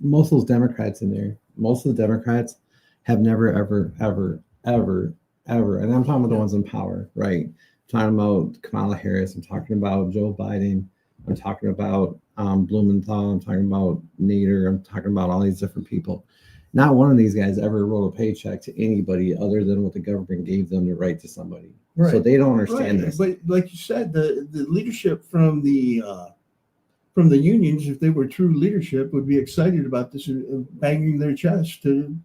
most of those Democrats in there, most of the Democrats have never, ever, ever, ever, ever, and I'm talking about the ones in power, right? I'm talking about Kamala Harris. I'm talking about Joe Biden. I'm talking about Blumenthal. I'm talking about Nader. I'm talking about all these different people. Not one of these guys ever wrote a paycheck to anybody other than what the government gave them to write to somebody. Right. So they don't understand this. But like you said, the leadership from the unions, if they were true leadership, would be excited about this and banging their chest to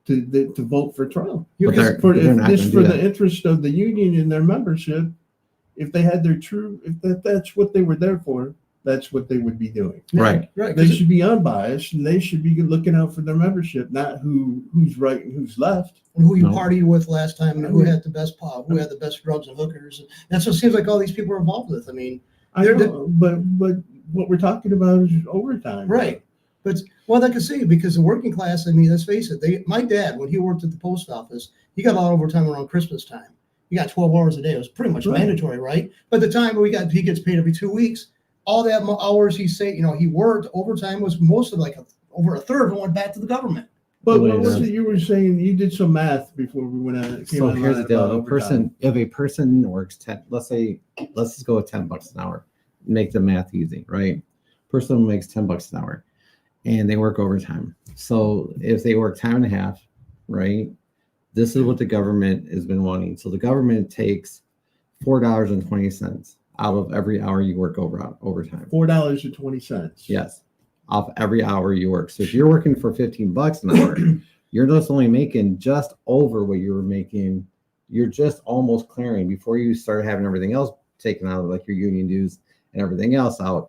vote for Trump. But they're For not gonna do the that. interest of the union and their membership, if they had that's what they were there for, that's what they would be doing. Right. Right. They should be unbiased and they should be looking out for their membership, not who's right and who's left. And who you No. partied with last time, and who had the best pop, who had the best drugs and hookers. That's what it seems like all these people are involved with. I mean, I know, but what we're talking about is overtime. right. But well, I can see because the working class, I mean, let's face it, my dad, when he worked at the post office, he got a lot of overtime around Christmas time. He got 12 hours a day. It was pretty much mandatory, right? But the time he gets paid every 2 weeks, all that hours he worked, overtime was most of over a third of it went back to the government. But what was it you were saying? You did some math before we went on. So here's the deal: if a person works 10, let's just go with $10 an hour. Make the math easy, right? Person makes $10 an hour, and they work overtime. So if they work time and a half, right? This is what the government has been wanting. So the government takes $4.20 out of every hour you work overtime. $4.20. Yes, off every hour you work. So if you're working for $15 an hour, you're just only making just over what you were making. You're just almost clearing before you start having everything else taken out, like your union dues and everything else out.